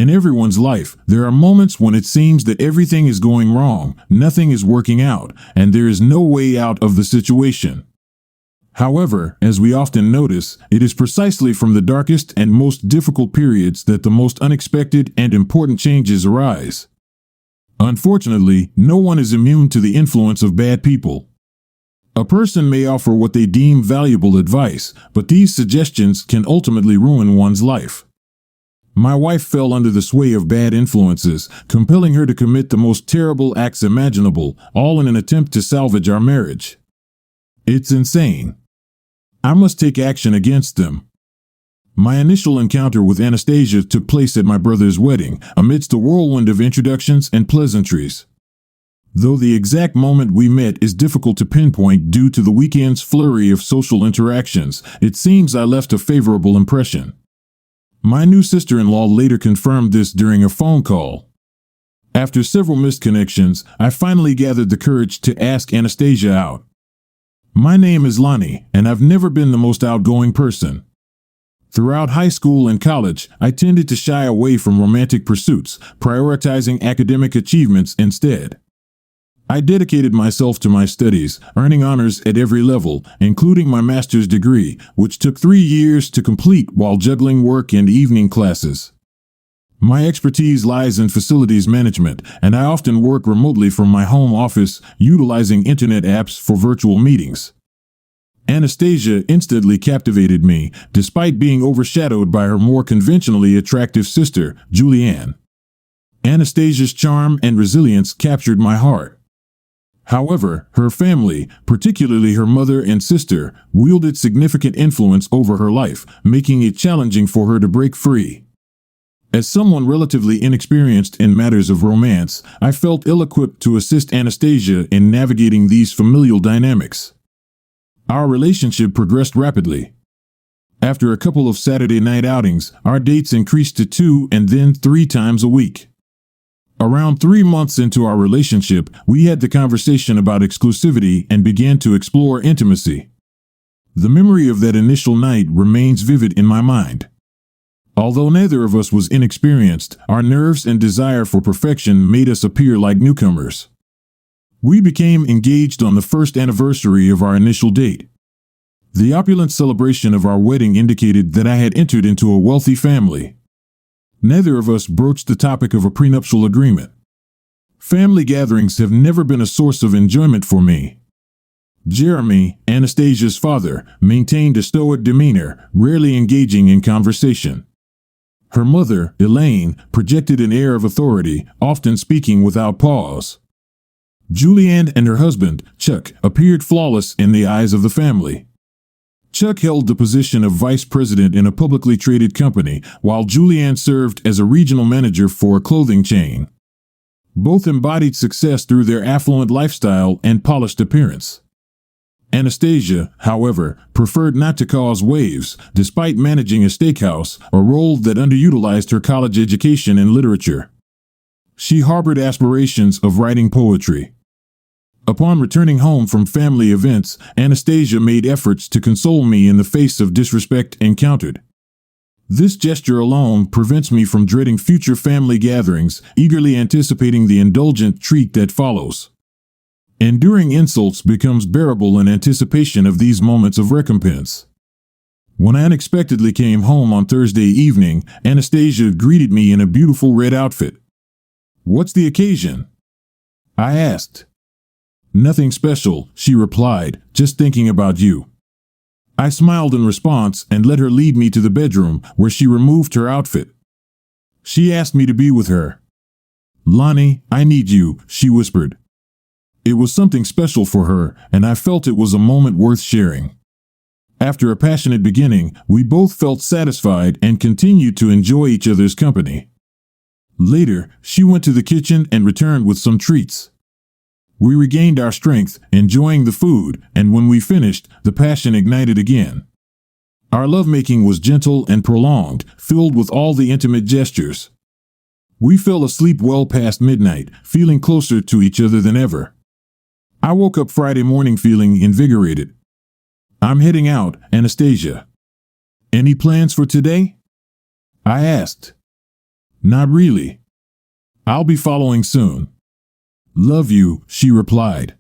In everyone's life, there are moments when it seems that everything is going wrong, nothing is working out, and there is no way out of the situation. However, as we often notice, it is precisely from the darkest and most difficult periods that the most unexpected and important changes arise. Unfortunately, no one is immune to the influence of bad people. A person may offer what they deem valuable advice, but these suggestions can ultimately ruin one's life. My wife fell under the sway of bad influences, compelling her to commit the most terrible acts imaginable, all in an attempt to salvage our marriage. It's insane. I must take action against them. My initial encounter with Anastasia took place at my brother's wedding, amidst a whirlwind of introductions and pleasantries. Though the exact moment we met is difficult to pinpoint due to the weekend's flurry of social interactions, it seems I left a favorable impression. My new sister-in-law later confirmed this during a phone call. After several missed connections, I finally gathered the courage to ask Anastasia out. My name is Lonnie, and I've never been the most outgoing person. Throughout high school and college, I tended to shy away from romantic pursuits, prioritizing academic achievements instead. I dedicated myself to my studies, earning honors at every level, including my master's degree, which took 3 years to complete while juggling work and evening classes. My expertise lies in facilities management, and I often work remotely from my home office, utilizing internet apps for virtual meetings. Anastasia instantly captivated me, despite being overshadowed by her more conventionally attractive sister, Julianne. Anastasia's charm and resilience captured my heart. However, her family, particularly her mother and sister, wielded significant influence over her life, making it challenging for her to break free. As someone relatively inexperienced in matters of romance, I felt ill-equipped to assist Anastasia in navigating these familial dynamics. Our relationship progressed rapidly. After a couple of Saturday night outings, our dates increased to 2 and then 3 times a week. Around 3 months into our relationship, we had the conversation about exclusivity and began to explore intimacy. The memory of that initial night remains vivid in my mind. Although neither of us was inexperienced, our nerves and desire for perfection made us appear like newcomers. We became engaged on the first anniversary of our initial date. The opulent celebration of our wedding indicated that I had entered into a wealthy family. Neither of us broached the topic of a prenuptial agreement. Family gatherings have never been a source of enjoyment for me. Jeremy, Anastasia's father, maintained a stoic demeanor, rarely engaging in conversation. Her mother, Elaine, projected an air of authority, often speaking without pause. Julianne and her husband, Chuck, appeared flawless in the eyes of the family. Chuck held the position of vice president in a publicly traded company, while Julianne served as a regional manager for a clothing chain. Both embodied success through their affluent lifestyle and polished appearance. Anastasia, however, preferred not to cause waves, despite managing a steakhouse, a role that underutilized her college education in literature. She harbored aspirations of writing poetry. Upon returning home from family events, Anastasia made efforts to console me in the face of disrespect encountered. This gesture alone prevents me from dreading future family gatherings, eagerly anticipating the indulgent treat that follows. Enduring insults becomes bearable in anticipation of these moments of recompense. When I unexpectedly came home on Thursday evening, Anastasia greeted me in a beautiful red outfit. "What's the occasion?" I asked. "Nothing special," she replied, "just thinking about you." I smiled in response and let her lead me to the bedroom, where she removed her outfit. She asked me to be with her. "Lonnie, I need you," she whispered. It was something special for her, and I felt it was a moment worth sharing. After a passionate beginning, we both felt satisfied and continued to enjoy each other's company. Later, she went to the kitchen and returned with some treats. We regained our strength, enjoying the food, and when we finished, the passion ignited again. Our lovemaking was gentle and prolonged, filled with all the intimate gestures. We fell asleep well past midnight, feeling closer to each other than ever. I woke up Friday morning feeling invigorated. "I'm heading out, Anastasia. Any plans for today?" I asked. Not really. I'll be following soon. Love you, she replied.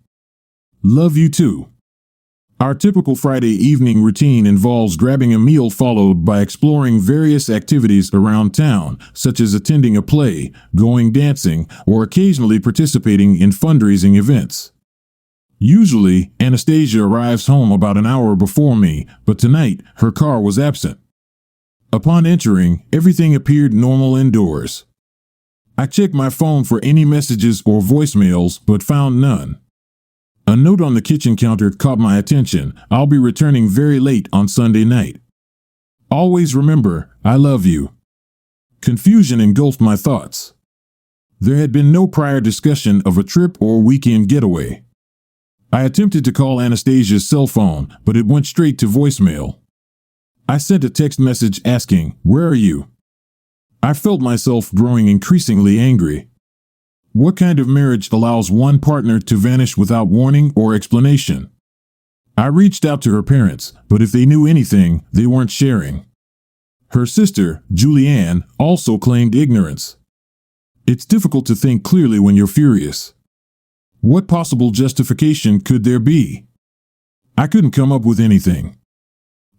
Love you too. Our typical Friday evening routine involves grabbing a meal followed by exploring various activities around town, such as attending a play, going dancing, or occasionally participating in fundraising events. Usually, Anastasia arrives home about an hour before me, but tonight her car was absent. Upon entering, everything appeared normal indoors. I checked my phone for any messages or voicemails, but found none. A note on the kitchen counter caught my attention. I'll be returning very late on Sunday night. Always remember, I love you. Confusion engulfed my thoughts. There had been no prior discussion of a trip or weekend getaway. I attempted to call Anastasia's cell phone, but it went straight to voicemail. I sent a text message asking, "Where are you?" I felt myself growing increasingly angry. What kind of marriage allows one partner to vanish without warning or explanation? I reached out to her parents, but if they knew anything, they weren't sharing. Her sister, Julianne, also claimed ignorance. It's difficult to think clearly when you're furious. What possible justification could there be? I couldn't come up with anything.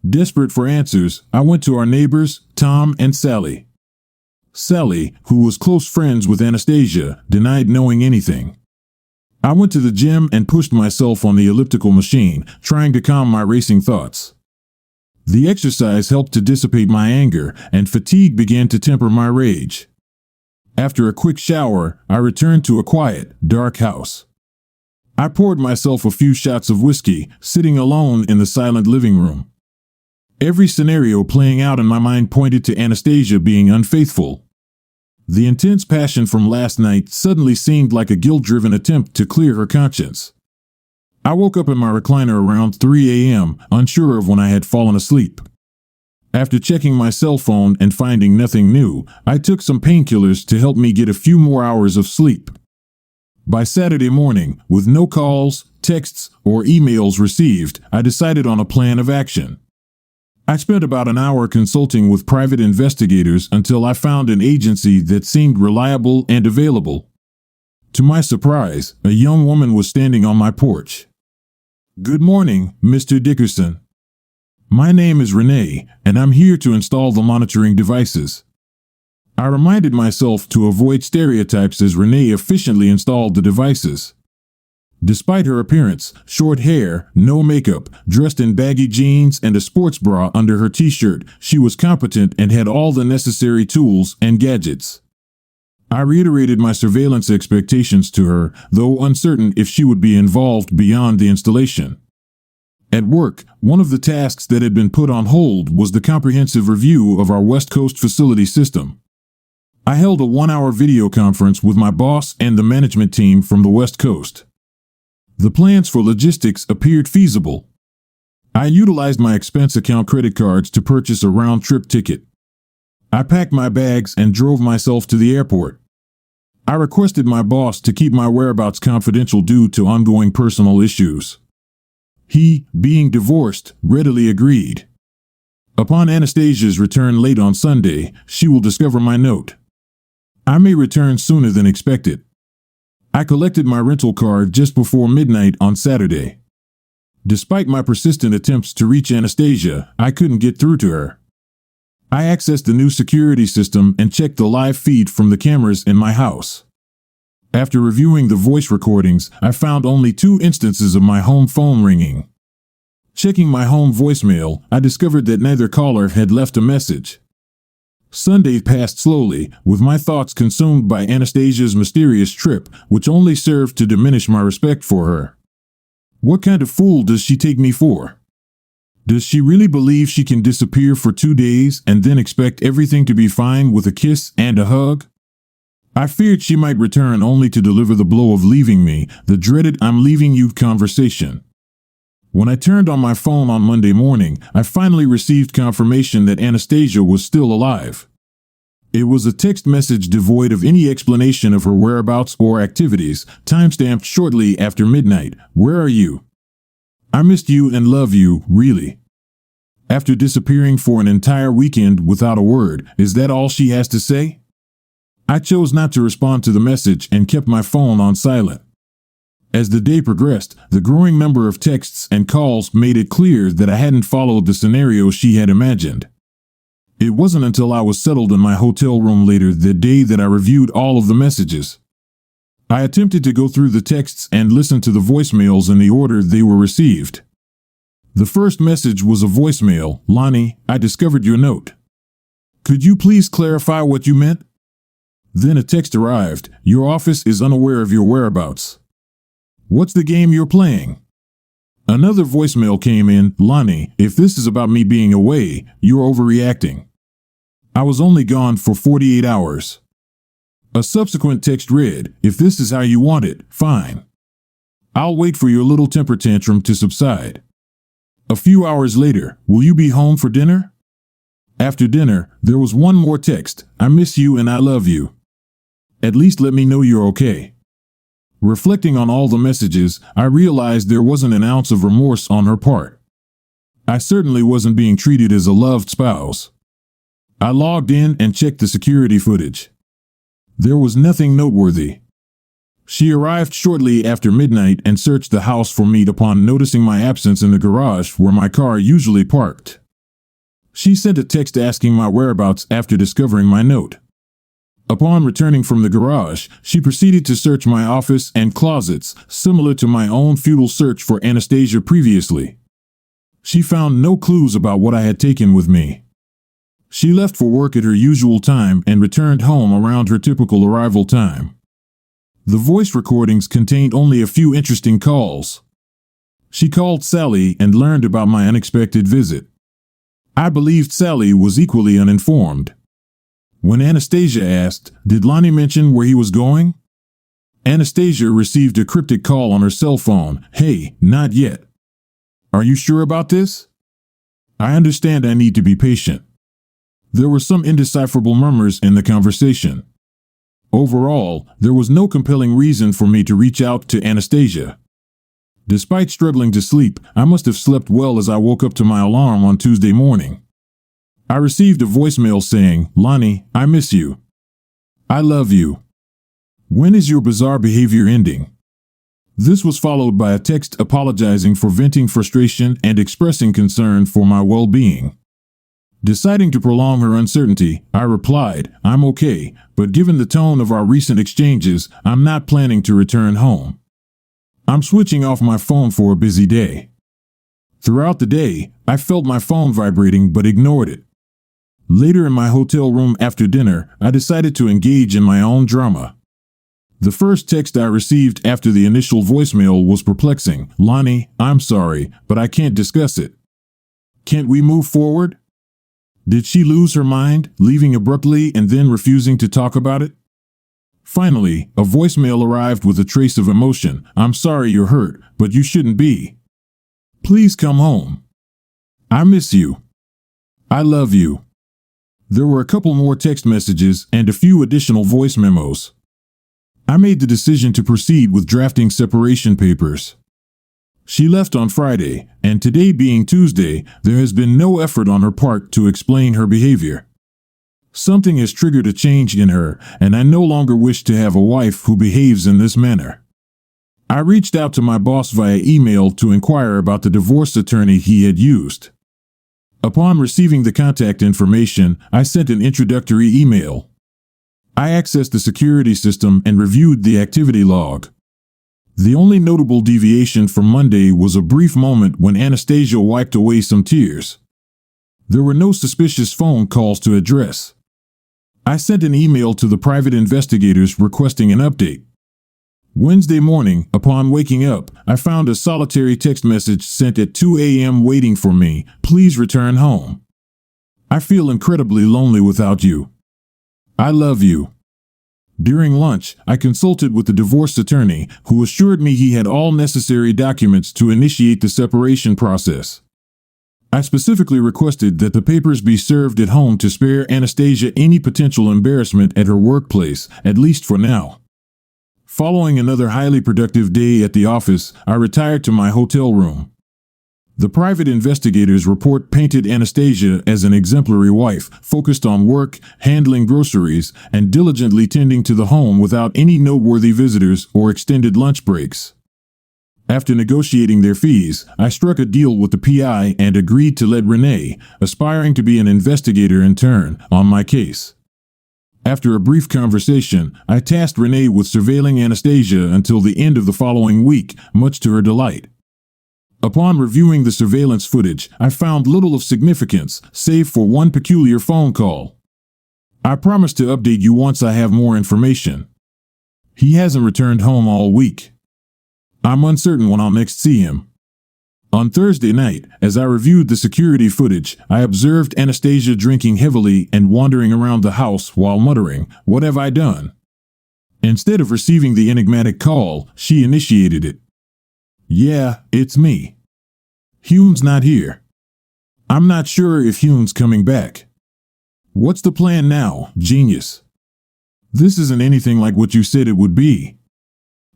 Desperate for answers, I went to our neighbors, Tom and Sally. Sally, who was close friends with Anastasia, denied knowing anything. I went to the gym and pushed myself on the elliptical machine, trying to calm my racing thoughts. The exercise helped to dissipate my anger, and fatigue began to temper my rage. After a quick shower, I returned to a quiet, dark house. I poured myself a few shots of whiskey, sitting alone in the silent living room. Every scenario playing out in my mind pointed to Anastasia being unfaithful. The intense passion from last night suddenly seemed like a guilt-driven attempt to clear her conscience. I woke up in my recliner around 3 a.m., unsure of when I had fallen asleep. After checking my cell phone and finding nothing new, I took some painkillers to help me get a few more hours of sleep. By Saturday morning, with no calls, texts, or emails received, I decided on a plan of action. I spent about an hour consulting with private investigators until I found an agency that seemed reliable and available. To my surprise, a young woman was standing on my porch. "Good morning, Mr. Dickerson. My name is Renee, and I'm here to install the monitoring devices." I reminded myself to avoid stereotypes as Renee efficiently installed the devices. Despite her appearance, short hair, no makeup, dressed in baggy jeans and a sports bra under her t-shirt, she was competent and had all the necessary tools and gadgets. I reiterated my surveillance expectations to her, though uncertain if she would be involved beyond the installation. At work, one of the tasks that had been put on hold was the comprehensive review of our West Coast facility system. I held a 1-hour video conference with my boss and the management team from the West Coast. The plans for logistics appeared feasible. I utilized my expense account credit cards to purchase a round-trip ticket. I packed my bags and drove myself to the airport. I requested my boss to keep my whereabouts confidential due to ongoing personal issues. He, being divorced, readily agreed. Upon Anastasia's return late on Sunday, she will discover my note. I may return sooner than expected. I collected my rental car just before midnight on Saturday. Despite my persistent attempts to reach Anastasia, I couldn't get through to her. I accessed the new security system and checked the live feed from the cameras in my house. After reviewing the voice recordings, I found only 2 instances of my home phone ringing. Checking my home voicemail, I discovered that neither caller had left a message. Sunday passed slowly, with my thoughts consumed by Anastasia's mysterious trip, which only served to diminish my respect for her. What kind of fool does she take me for? Does she really believe she can disappear for 2 days and then expect everything to be fine with a kiss and a hug? I feared she might return only to deliver the blow of leaving me, the dreaded "I'm leaving you" conversation. When I turned on my phone on Monday morning, I finally received confirmation that Anastasia was still alive. It was a text message devoid of any explanation of her whereabouts or activities, timestamped shortly after midnight. "Where are you? I missed you and love you, really." After disappearing for an entire weekend without a word, is that all she has to say? I chose not to respond to the message and kept my phone on silent. As the day progressed, the growing number of texts and calls made it clear that I hadn't followed the scenario she had imagined. It wasn't until I was settled in my hotel room later that day that I reviewed all of the messages. I attempted to go through the texts and listen to the voicemails in the order they were received. The first message was a voicemail. "Lonnie, I discovered your note. Could you please clarify what you meant?" Then a text arrived. "Your office is unaware of your whereabouts. What's the game you're playing?" Another voicemail came in. "Lonnie, if this is about me being away, you're overreacting. I was only gone for 48 hours. A subsequent text read, "If this is how you want it, fine. I'll wait for your little temper tantrum to subside." A few hours later, "Will you be home for dinner?" After dinner, there was one more text. "I miss you and I love you. At least let me know you're okay." Reflecting on all the messages, I realized there wasn't an ounce of remorse on her part. I certainly wasn't being treated as a loved spouse. I logged in and checked the security footage. There was nothing noteworthy. She arrived shortly after midnight and searched the house for me upon noticing my absence in the garage where my car usually parked. She sent a text asking my whereabouts after discovering my note. Upon returning from the garage, she proceeded to search my office and closets, similar to my own futile search for Anastasia previously. She found no clues about what I had taken with me. She left for work at her usual time and returned home around her typical arrival time. The voice recordings contained only a few interesting calls. She called Sally and learned about my unexpected visit. I believed Sally was equally uninformed. When Anastasia asked, "Did Lonnie mention where he was going?" Anastasia received a cryptic call on her cell phone. "Hey, not yet. Are you sure about this? I understand I need to be patient." There were some indecipherable murmurs in the conversation. Overall, there was no compelling reason for me to reach out to Anastasia. Despite struggling to sleep, I must have slept well as I woke up to my alarm on Tuesday morning. I received a voicemail saying, "Lonnie, I miss you. I love you. When is your bizarre behavior ending?" This was followed by a text apologizing for venting frustration and expressing concern for my well-being. Deciding to prolong her uncertainty, I replied, "I'm okay, but given the tone of our recent exchanges, I'm not planning to return home. I'm switching off my phone for a busy day." Throughout the day, I felt my phone vibrating but ignored it. Later in my hotel room after dinner, I decided to engage in my own drama. The first text I received after the initial voicemail was perplexing. "Lonnie, I'm sorry, but I can't discuss it. Can't we move forward?" Did she lose her mind, leaving abruptly and then refusing to talk about it? Finally, a voicemail arrived with a trace of emotion. "I'm sorry you're hurt, but you shouldn't be. Please come home. I miss you. I love you." There were a couple more text messages and a few additional voice memos. I made the decision to proceed with drafting separation papers. She left on Friday, and today being Tuesday, there has been no effort on her part to explain her behavior. Something has triggered a change in her, and I no longer wish to have a wife who behaves in this manner. I reached out to my boss via email to inquire about the divorce attorney he had used. Upon receiving the contact information, I sent an introductory email. I accessed the security system and reviewed the activity log. The only notable deviation from Monday was a brief moment when Anastasia wiped away some tears. There were no suspicious phone calls to address. I sent an email to the private investigators requesting an update. Wednesday morning, upon waking up, I found a solitary text message sent at 2 a.m. waiting for me. "Please return home. I feel incredibly lonely without you. I love you." During lunch, I consulted with the divorce attorney, who assured me he had all necessary documents to initiate the separation process. I specifically requested that the papers be served at home to spare Anastasia any potential embarrassment at her workplace, at least for now. Following another highly productive day at the office, I retired to my hotel room. The private investigators' report painted Anastasia as an exemplary wife, focused on work, handling groceries, and diligently tending to the home without any noteworthy visitors or extended lunch breaks. After negotiating their fees, I struck a deal with the PI and agreed to let Renee, aspiring to be an investigator in turn, on my case. After a brief conversation, I tasked Renee with surveilling Anastasia until the end of the following week, much to her delight. Upon reviewing the surveillance footage, I found little of significance, save for one peculiar phone call. I promise to update you once I have more information. He hasn't returned home all week. I'm uncertain when I'll next see him. On Thursday night, as I reviewed the security footage, I observed Anastasia drinking heavily and wandering around the house while muttering, "What have I done?" Instead of receiving the enigmatic call, she initiated it. "Yeah, it's me. Hune's not here. I'm not sure if Hune's coming back. What's the plan now, genius? This isn't anything like what you said it would be."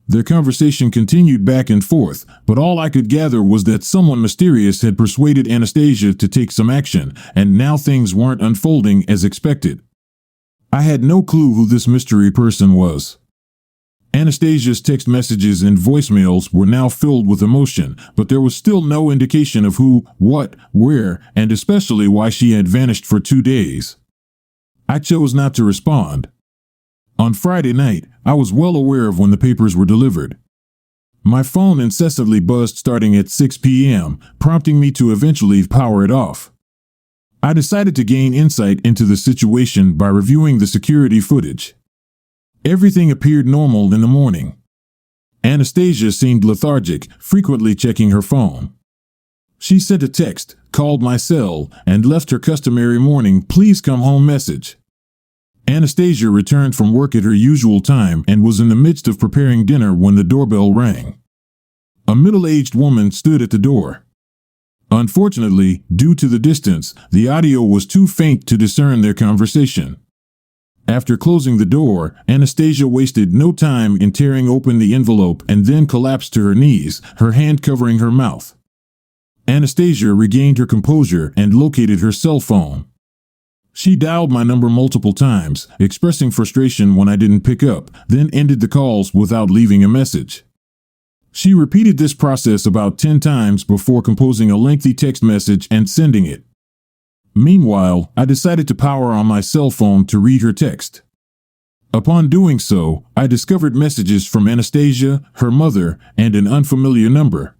Their conversation continued back and forth, but all I could gather was that someone mysterious had persuaded Anastasia to take some action, and now things weren't unfolding as expected. I had no clue who this mystery person was. Anastasia's text messages and voicemails were now filled with emotion, but there was still no indication of who, what, where, and especially why she had vanished for 2 days. I chose not to respond. On Friday night, I was well aware of when the papers were delivered. My phone incessantly buzzed starting at 6 p.m., prompting me to eventually power it off. I decided to gain insight into the situation by reviewing the security footage. Everything appeared normal in the morning. Anastasia seemed lethargic, frequently checking her phone. She sent a text, called my cell, and left her customary morning "please come home" message. Anastasia returned from work at her usual time and was in the midst of preparing dinner when the doorbell rang. A middle-aged woman stood at the door. Unfortunately, due to the distance, the audio was too faint to discern their conversation. After closing the door, Anastasia wasted no time in tearing open the envelope and then collapsed to her knees, her hand covering her mouth. Anastasia regained her composure and located her cell phone. She dialed my number multiple times, expressing frustration when I didn't pick up, then ended the calls without leaving a message. She repeated this process about 10 times before composing a lengthy text message and sending it. Meanwhile, I decided to power on my cell phone to read her text. Upon doing so, I discovered messages from Anastasia, her mother, and an unfamiliar number.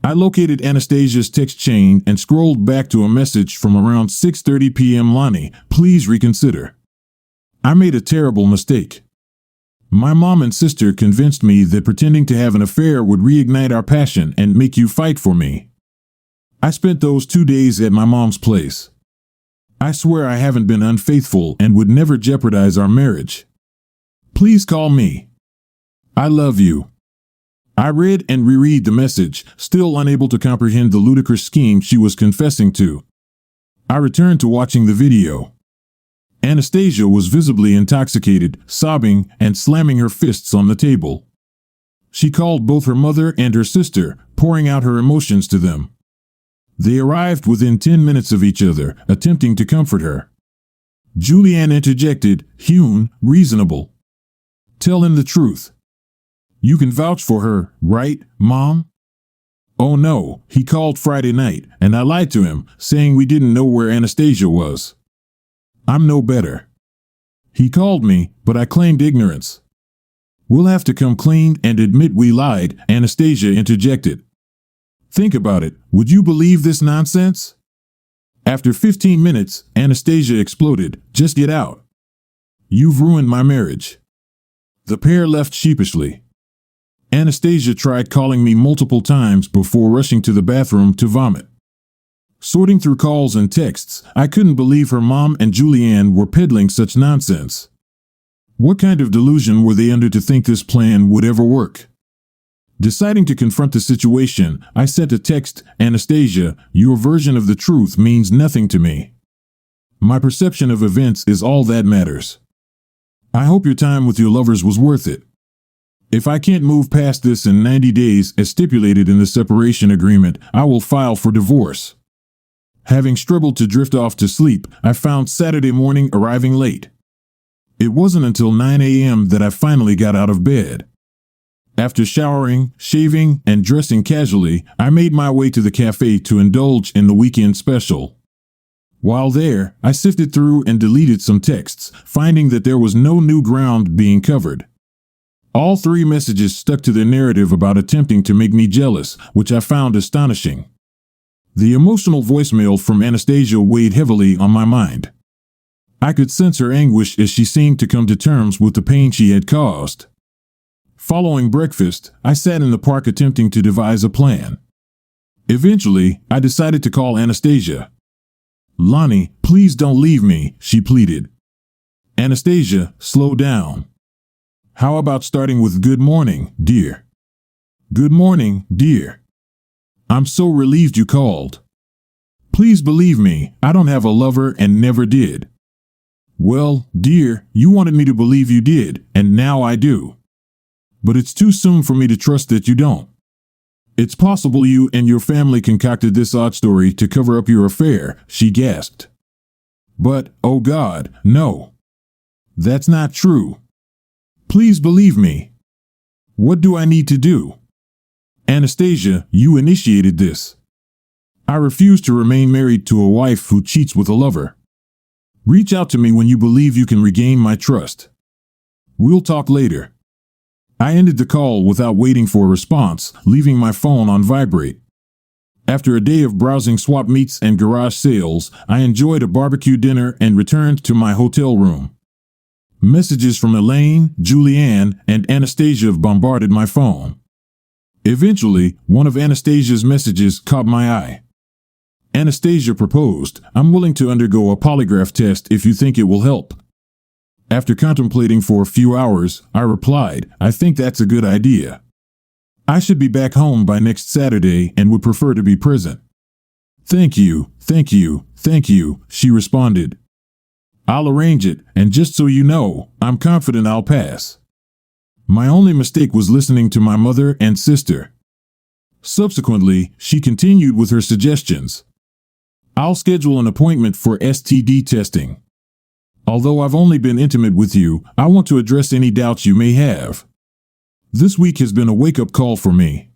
I located Anastasia's text chain and scrolled back to a message from around 6:30 p.m. "Lonnie, please reconsider. I made a terrible mistake. My mom and sister convinced me that pretending to have an affair would reignite our passion and make you fight for me. I spent those 2 days at my mom's place. I swear I haven't been unfaithful and would never jeopardize our marriage. Please call me. I love you." I read and reread the message, still unable to comprehend the ludicrous scheme she was confessing to. I returned to watching the video. Anastasia was visibly intoxicated, sobbing and slamming her fists on the table. She called both her mother and her sister, pouring out her emotions to them. They arrived within 10 minutes of each other, attempting to comfort her. Julianne interjected, "Hune, reasonable. Tell him the truth. You can vouch for her, right, Mom?" "Oh no, he called Friday night, and I lied to him, saying we didn't know where Anastasia was. I'm no better. He called me, but I claimed ignorance." "We'll have to come clean and admit we lied," Anastasia interjected. "Think about it, would you believe this nonsense?" After 15 minutes, Anastasia exploded, "Just get out. You've ruined my marriage." The pair left sheepishly. Anastasia tried calling me multiple times before rushing to the bathroom to vomit. Sorting through calls and texts, I couldn't believe her mom and Julianne were peddling such nonsense. What kind of delusion were they under to think this plan would ever work? Deciding to confront the situation, I sent a text, "Anastasia, your version of the truth means nothing to me. My perception of events is all that matters. I hope your time with your lovers was worth it. If I can't move past this in 90 days as stipulated in the separation agreement, I will file for divorce. Having struggled to drift off to sleep, I found Saturday morning arriving late. It wasn't until 9 a.m. that I finally got out of bed. After showering, shaving, and dressing casually, I made my way to the cafe to indulge in the weekend special. While there, I sifted through and deleted some texts, finding that there was no new ground being covered. All 3 messages stuck to their narrative about attempting to make me jealous, which I found astonishing. The emotional voicemail from Anastasia weighed heavily on my mind. I could sense her anguish as she seemed to come to terms with the pain she had caused. Following breakfast, I sat in the park attempting to devise a plan. Eventually, I decided to call Anastasia. "Lonnie, please don't leave me," she pleaded. "Anastasia, slow down. How about starting with good morning, dear?" "Good morning, dear. I'm so relieved you called. Please believe me, I don't have a lover and never did." "Well, dear, you wanted me to believe you did, and now I do. But it's too soon for me to trust that you don't. It's possible you and your family concocted this odd story to cover up your affair," she gasped. "But, oh God, no. That's not true. Please believe me. What do I need to do?" "Anastasia, you initiated this. I refuse to remain married to a wife who cheats with a lover. Reach out to me when you believe you can regain my trust. We'll talk later." I ended the call without waiting for a response, leaving my phone on vibrate. After a day of browsing swap meets and garage sales, I enjoyed a barbecue dinner and returned to my hotel room. Messages from Elaine, Julianne, and Anastasia bombarded my phone. Eventually, one of Anastasia's messages caught my eye. Anastasia proposed, "I'm willing to undergo a polygraph test if you think it will help." After contemplating for a few hours, I replied, "I think that's a good idea. I should be back home by next Saturday and would prefer to be present." Thank you, she responded. "I'll arrange it, and just so you know, I'm confident I'll pass. My only mistake was listening to my mother and sister." Subsequently, she continued with her suggestions. "I'll schedule an appointment for STD testing. Although I've only been intimate with you, I want to address any doubts you may have. This week has been a wake-up call for me.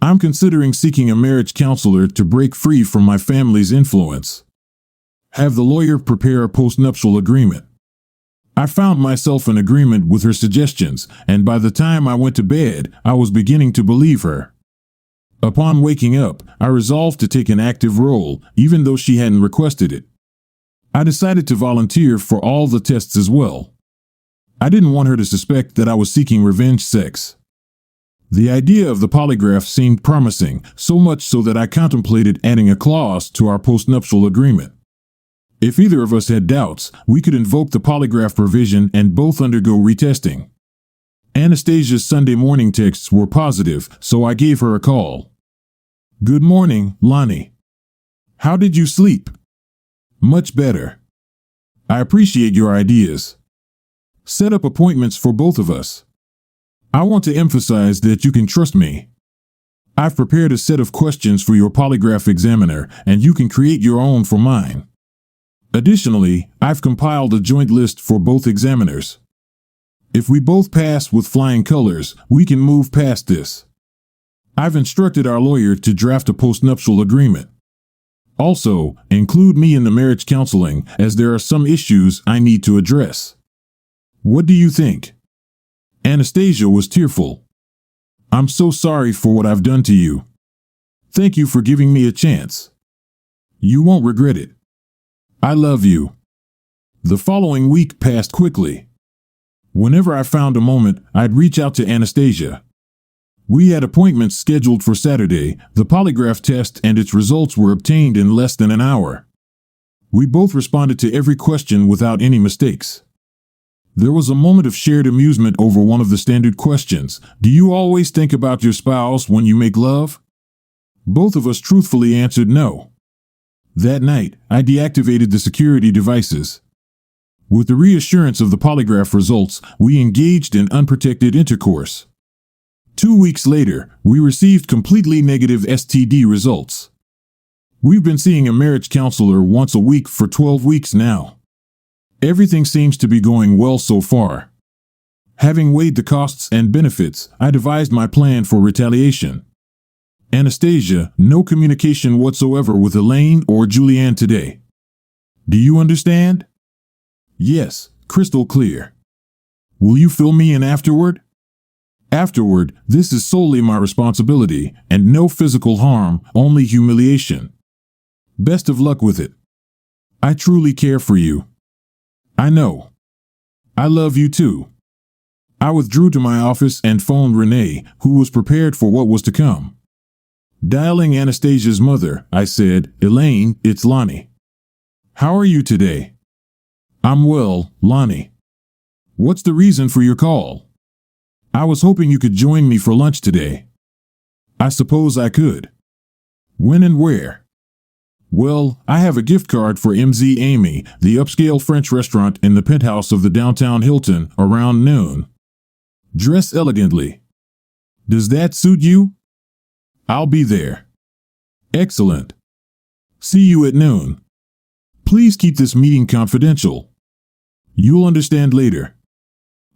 I'm considering seeking a marriage counselor to break free from my family's influence. Have the lawyer prepare a postnuptial agreement." I found myself in agreement with her suggestions, and by the time I went to bed, I was beginning to believe her. Upon waking up, I resolved to take an active role, even though she hadn't requested it. I decided to volunteer for all the tests as well. I didn't want her to suspect that I was seeking revenge sex. The idea of the polygraph seemed promising, so much so that I contemplated adding a clause to our postnuptial agreement. If either of us had doubts, we could invoke the polygraph provision and both undergo retesting. Anastasia's Sunday morning texts were positive, so I gave her a call. "Good morning, Lonnie. How did you sleep?" "Much better. I appreciate your ideas. Set up appointments for both of us. I want to emphasize that you can trust me. I've prepared a set of questions for your polygraph examiner, and you can create your own for mine. Additionally, I've compiled a joint list for both examiners. If we both pass with flying colors, we can move past this. I've instructed our lawyer to draft a postnuptial agreement. Also, include me in the marriage counseling, as there are some issues I need to address. What do you think?" Anastasia was tearful. "I'm so sorry for what I've done to you. Thank you for giving me a chance. You won't regret it. I love you." The following week passed quickly. Whenever I found a moment, I'd reach out to Anastasia. We had appointments scheduled for Saturday. The polygraph test and its results were obtained in less than an hour. We both responded to every question without any mistakes. There was a moment of shared amusement over one of the standard questions. "Do you always think about your spouse when you make love?" Both of us truthfully answered no. That night, I deactivated the security devices. With the reassurance of the polygraph results, we engaged in unprotected intercourse. 2 weeks later, we received completely negative STD results. We've been seeing a marriage counselor once a week for 12 weeks now. Everything seems to be going well so far. Having weighed the costs and benefits, I devised my plan for retaliation. Anastasia, no communication whatsoever with Elaine or Julianne today. Do you understand? Yes, crystal clear. Will you fill me in afterward? Afterward, this is solely my responsibility, and no physical harm, only humiliation. Best of luck with it. I truly care for you. I know. I love you too. I withdrew to my office and phoned Renee, who was prepared for what was to come. Dialing Anastasia's mother, I said, Elaine, it's Lonnie. How are you today? I'm well, Lonnie. What's the reason for your call? I was hoping you could join me for lunch today. I suppose I could. When and where? Well, I have a gift card for MZ Amy, the upscale French restaurant in the penthouse of the downtown Hilton, around noon. Dress elegantly. Does that suit you? I'll be there. Excellent. See you at noon. Please keep this meeting confidential. You'll understand later.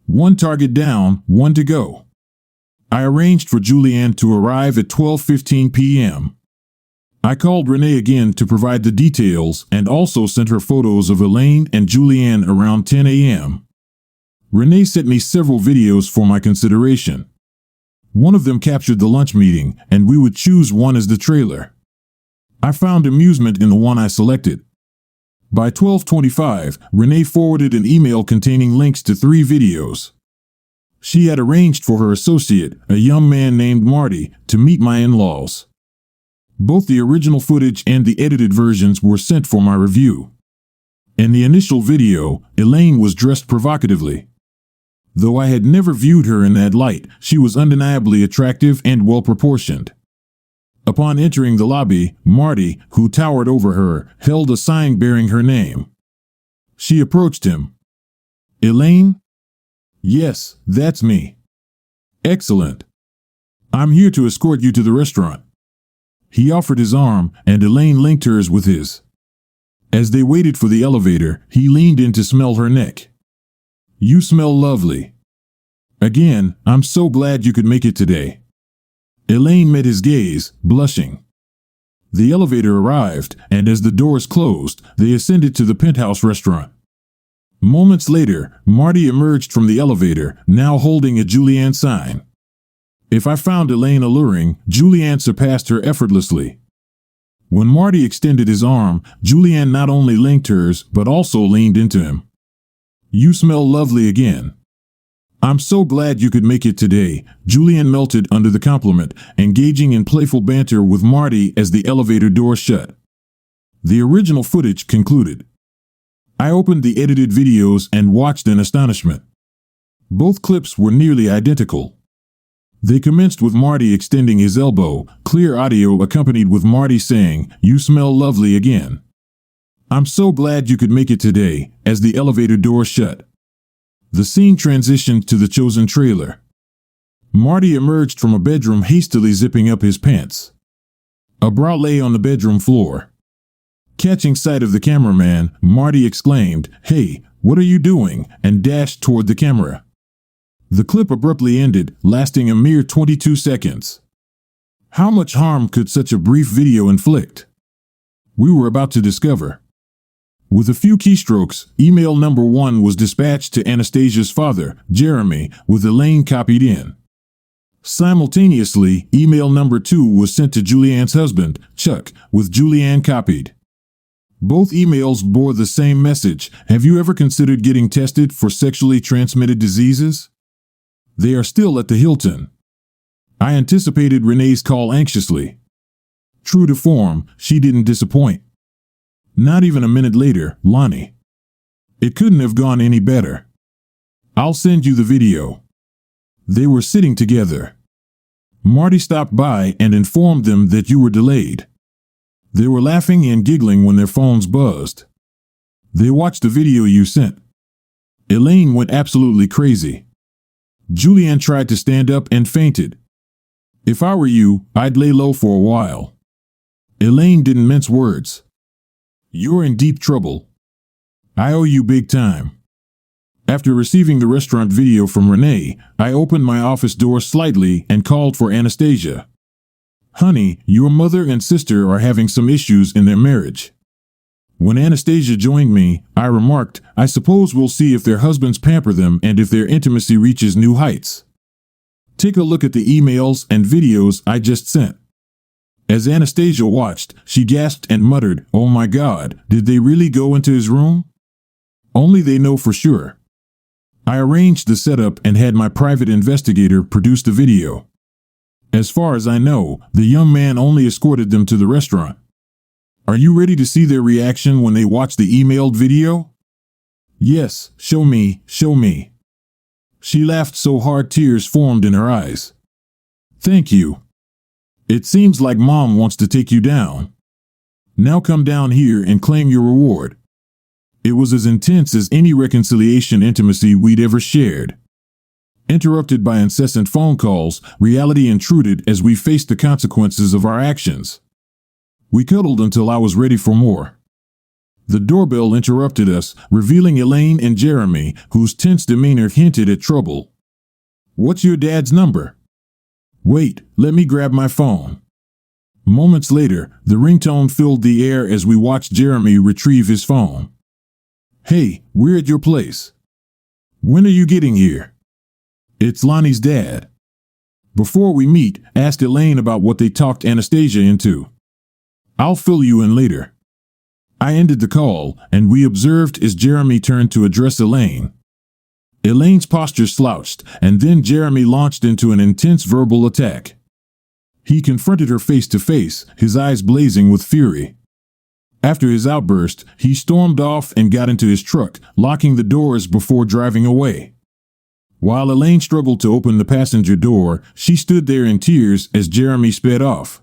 One target down, one to go. I arranged for Julianne to arrive at 12:15 p.m. I called Renee again to provide the details and also sent her photos of Elaine and Julianne around 10 a.m. Renee sent me several videos for my consideration. One of them captured the lunch meeting, and we would choose one as the trailer. I found amusement in the one I selected. By 12:25, Renee forwarded an email containing links to 3 videos. She had arranged for her associate, a young man named Marty, to meet my in-laws. Both the original footage and the edited versions were sent for my review. In the initial video, Elaine was dressed provocatively. Though I had never viewed her in that light, she was undeniably attractive and well-proportioned. Upon entering the lobby, Marty, who towered over her, held a sign bearing her name. She approached him. Elaine? Yes, that's me. Excellent. I'm here to escort you to the restaurant. He offered his arm, and Elaine linked hers with his. As they waited for the elevator, he leaned in to smell her neck. You smell lovely. Again, I'm so glad you could make it today. Elaine met his gaze, blushing. The elevator arrived, and as the doors closed, they ascended to the penthouse restaurant. Moments later, Marty emerged from the elevator, now holding a Julianne sign. If I found Elaine alluring, Julianne surpassed her effortlessly. When Marty extended his arm, Julianne not only linked hers, but also leaned into him. You smell lovely again. I'm so glad you could make it today. Julianne melted under the compliment, engaging in playful banter with Marty as the elevator door shut. The original footage concluded. I opened the edited videos and watched in astonishment. Both clips were nearly identical. They commenced with Marty extending his elbow, clear audio accompanied with Marty saying, You smell lovely again. I'm so glad you could make it today, as the elevator door shut. The scene transitioned to the chosen trailer. Marty emerged from a bedroom hastily zipping up his pants. A bra lay on the bedroom floor. Catching sight of the cameraman, Marty exclaimed, Hey, what are you doing? And dashed toward the camera. The clip abruptly ended, lasting a mere 22 seconds. How much harm could such a brief video inflict? We were about to discover. With a few keystrokes, email number 1 was dispatched to Anastasia's father, Jeremy, with Elaine copied in. Simultaneously, email number 2 was sent to Julianne's husband, Chuck, with Julianne copied. Both emails bore the same message. Have you ever considered getting tested for sexually transmitted diseases? They are still at the Hilton. I anticipated Renee's call anxiously. True to form, she didn't disappoint. Not even a minute later, Lonnie. It couldn't have gone any better. I'll send you the video. They were sitting together. Marty stopped by and informed them that you were delayed. They were laughing and giggling when their phones buzzed. They watched the video you sent. Elaine went absolutely crazy. Julianne tried to stand up and fainted. If I were you, I'd lay low for a while. Elaine didn't mince words. You're in deep trouble. I owe you big time. After receiving the restaurant video from Renee, I opened my office door slightly and called for Anastasia. Honey, your mother and sister are having some issues in their marriage. When Anastasia joined me, I remarked, I suppose we'll see if their husbands pamper them and if their intimacy reaches new heights. Take a look at the emails and videos I just sent. As Anastasia watched, she gasped and muttered, Oh my God, did they really go into his room? Only they know for sure. I arranged the setup and had my private investigator produce the video. As far as I know, the young man only escorted them to the restaurant. Are you ready to see their reaction when they watch the emailed video? Yes, show me, show me. She laughed so hard tears formed in her eyes. Thank you. It seems like Mom wants to take you down. Now come down here and claim your reward. It was as intense as any reconciliation intimacy we'd ever shared. Interrupted by incessant phone calls, reality intruded as we faced the consequences of our actions. We cuddled until I was ready for more. The doorbell interrupted us, revealing Elaine and Jeremy, whose tense demeanor hinted at trouble. What's your dad's number? Wait, let me grab my phone. Moments later, the ringtone filled the air as we watched Jeremy retrieve his phone. Hey, we're at your place. When are you getting here? It's Lonnie's dad. Before we meet, ask Elaine about what they talked Anastasia into. I'll fill you in later. I ended the call, and we observed as Jeremy turned to address Elaine. Elaine's posture slouched, and then Jeremy launched into an intense verbal attack. He confronted her face to face, his eyes blazing with fury. After his outburst, he stormed off and got into his truck, locking the doors before driving away. While Elaine struggled to open the passenger door, she stood there in tears as Jeremy sped off.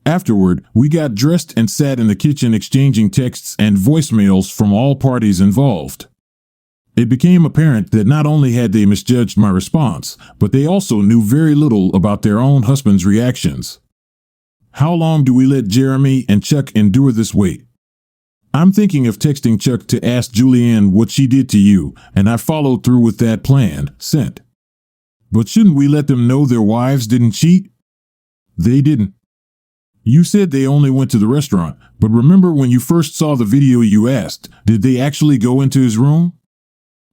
Afterward, we got dressed and sat in the kitchen exchanging texts and voicemails from all parties involved. It became apparent that not only had they misjudged my response, but they also knew very little about their own husband's reactions. How long do we let Jeremy and Chuck endure this wait? I'm thinking of texting Chuck to ask Julianne what she did to you, and I followed through with that plan, sent. But shouldn't we let them know their wives didn't cheat? They didn't. You said they only went to the restaurant, but remember when you first saw the video you asked, did they actually go into his room?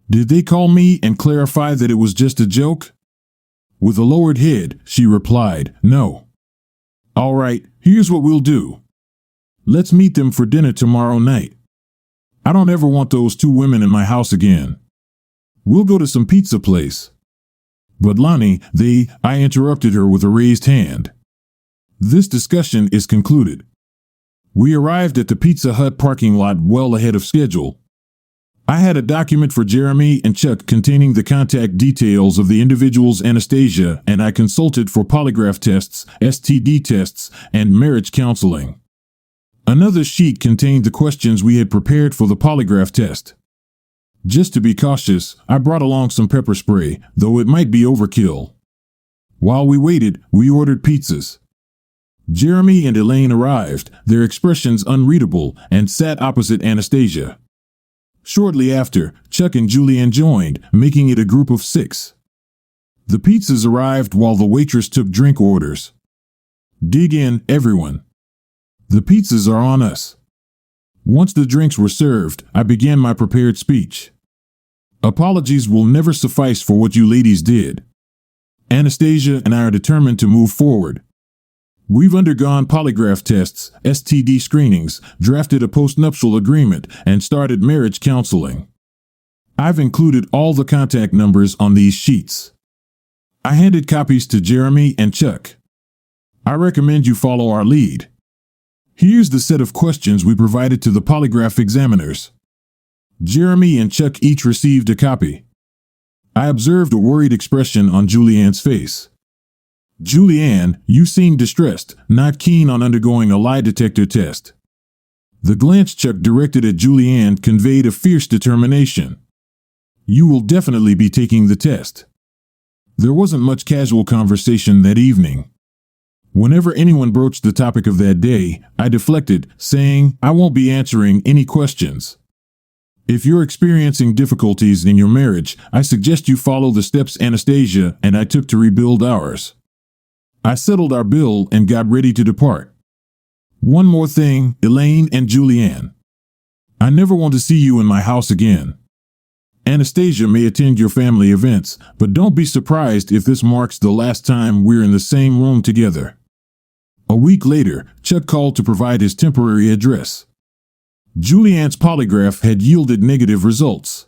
Did they call me and clarify that it was just a joke? With a lowered head, she replied, No. All right, here's what we'll do. Let's meet them for dinner tomorrow night. I don't ever want those two women in my house again. We'll go to some pizza place. But Lonnie, I interrupted her with a raised hand. This discussion is concluded. We arrived at the Pizza Hut parking lot well ahead of schedule. I had a document for Jeremy and Chuck containing the contact details of the individuals Anastasia and I consulted for polygraph tests, STD tests, and marriage counseling. Another sheet contained the questions we had prepared for the polygraph test. Just to be cautious, I brought along some pepper spray, though it might be overkill. While we waited, we ordered pizzas. Jeremy and Elaine arrived, their expressions unreadable, and sat opposite Anastasia. Shortly after, Chuck and Julianne joined, making it a group of 6. The pizzas arrived while the waitress took drink orders. Dig in, everyone. The pizzas are on us. Once the drinks were served, I began my prepared speech. Apologies will never suffice for what you ladies did. Anastasia and I are determined to move forward. We've undergone polygraph tests, STD screenings, drafted a postnuptial agreement, and started marriage counseling. I've included all the contact numbers on these sheets. I handed copies to Jeremy and Chuck. I recommend you follow our lead. Here's the set of questions we provided to the polygraph examiners. Jeremy and Chuck each received a copy. I observed a worried expression on Julianne's face. Julianne, you seem distressed, not keen on undergoing a lie detector test. The glance Chuck directed at Julianne conveyed a fierce determination. You will definitely be taking the test. There wasn't much casual conversation that evening. Whenever anyone broached the topic of that day, I deflected, saying, I won't be answering any questions. If you're experiencing difficulties in your marriage, I suggest you follow the steps Anastasia and I took to rebuild ours. I settled our bill and got ready to depart. One more thing, Elaine and Julianne. I never want to see you in my house again. Anastasia may attend your family events, but don't be surprised if this marks the last time we're in the same room together. A week later, Chuck called to provide his temporary address. Julianne's polygraph had yielded negative results.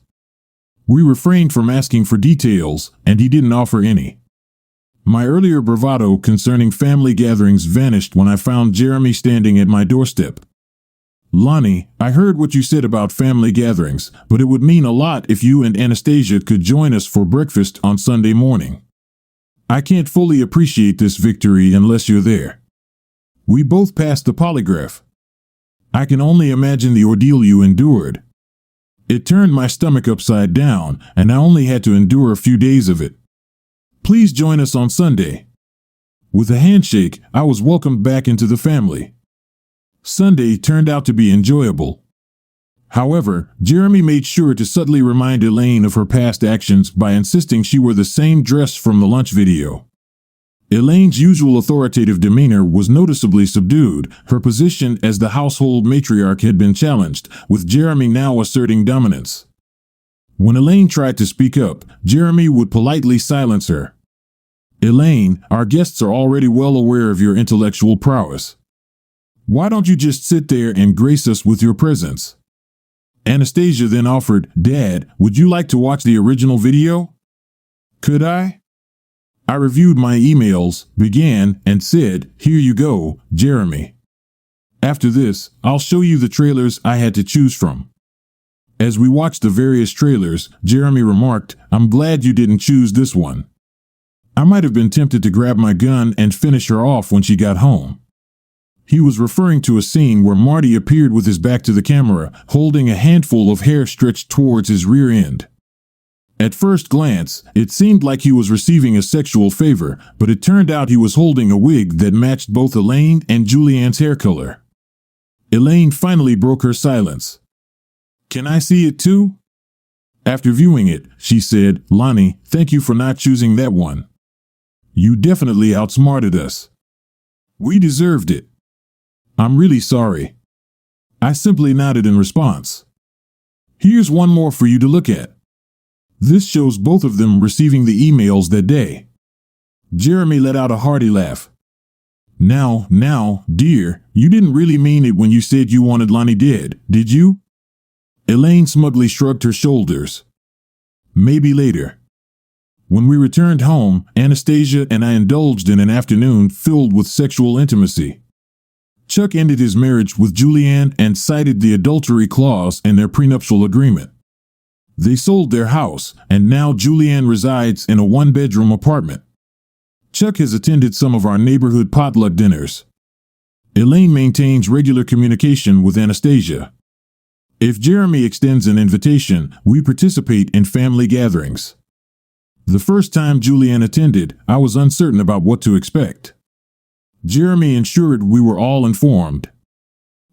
We refrained from asking for details, and he didn't offer any. My earlier bravado concerning family gatherings vanished when I found Jeremy standing at my doorstep. Lonnie, I heard what you said about family gatherings, but it would mean a lot if you and Anastasia could join us for breakfast on Sunday morning. I can't fully appreciate this victory unless you're there. We both passed the polygraph. I can only imagine the ordeal you endured. It turned my stomach upside down, and I only had to endure a few days of it. Please join us on Sunday. With a handshake, I was welcomed back into the family. Sunday turned out to be enjoyable. However, Jeremy made sure to subtly remind Elaine of her past actions by insisting she wore the same dress from the lunch video. Elaine's usual authoritative demeanor was noticeably subdued. Her position as the household matriarch had been challenged, with Jeremy now asserting dominance. When Elaine tried to speak up, Jeremy would politely silence her. Elaine, our guests are already well aware of your intellectual prowess. Why don't you just sit there and grace us with your presence? Anastasia then offered, Dad, would you like to watch the original video? Could I? I reviewed my emails, began, and said, Here you go, Jeremy. After this, I'll show you the trailers I had to choose from. As we watched the various trailers, Jeremy remarked, I'm glad you didn't choose this one. I might have been tempted to grab my gun and finish her off when she got home. He was referring to a scene where Marty appeared with his back to the camera, holding a handful of hair stretched towards his rear end. At first glance, it seemed like he was receiving a sexual favor, but it turned out he was holding a wig that matched both Elaine and Julianne's hair color. Elaine finally broke her silence. Can I see it too? After viewing it, she said, Lonnie, thank you for not choosing that one. You definitely outsmarted us. We deserved it. I'm really sorry. I simply nodded in response. Here's one more for you to look at. This shows both of them receiving the emails that day. Jeremy let out a hearty laugh. Now, dear, you didn't really mean it when you said you wanted Lonnie dead, did you? Elaine smugly shrugged her shoulders. Maybe later. When we returned home, Anastasia and I indulged in an afternoon filled with sexual intimacy. Chuck ended his marriage with Julianne and cited the adultery clause in their prenuptial agreement. They sold their house, and now Julianne resides in a one-bedroom apartment. Chuck has attended some of our neighborhood potluck dinners. Elaine maintains regular communication with Anastasia. If Jeremy extends an invitation, we participate in family gatherings. The first time Julianne attended, I was uncertain about what to expect. Jeremy ensured we were all informed.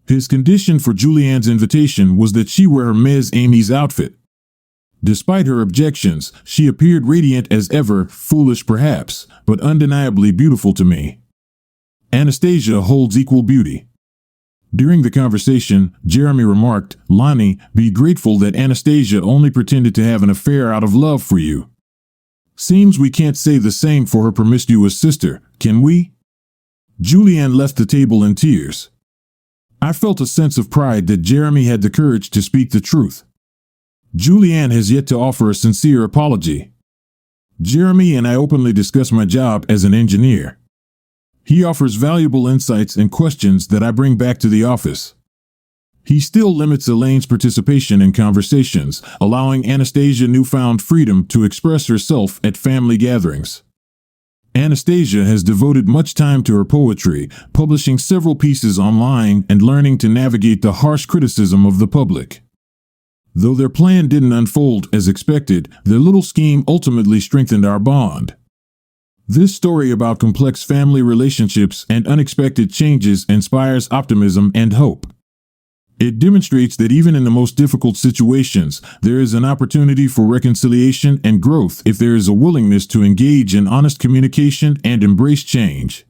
His condition for Julianne's invitation was that she wear her Ms. Amy's outfit. Despite her objections, she appeared radiant as ever, foolish perhaps, but undeniably beautiful to me. Anastasia holds equal beauty. During the conversation, Jeremy remarked, Lonnie, be grateful that Anastasia only pretended to have an affair out of love for you. Seems we can't say the same for her promiscuous sister, can we? Julianne left the table in tears. I felt a sense of pride that Jeremy had the courage to speak the truth. Julianne has yet to offer a sincere apology. Jeremy and I openly discuss my job as an engineer. He offers valuable insights and questions that I bring back to the office. He still limits Elaine's participation in conversations, allowing Anastasia newfound freedom to express herself at family gatherings. Anastasia has devoted much time to her poetry, publishing several pieces online and learning to navigate the harsh criticism of the public. Though their plan didn't unfold as expected, their little scheme ultimately strengthened our bond. This story about complex family relationships and unexpected changes inspires optimism and hope. It demonstrates that even in the most difficult situations, there is an opportunity for reconciliation and growth if there is a willingness to engage in honest communication and embrace change.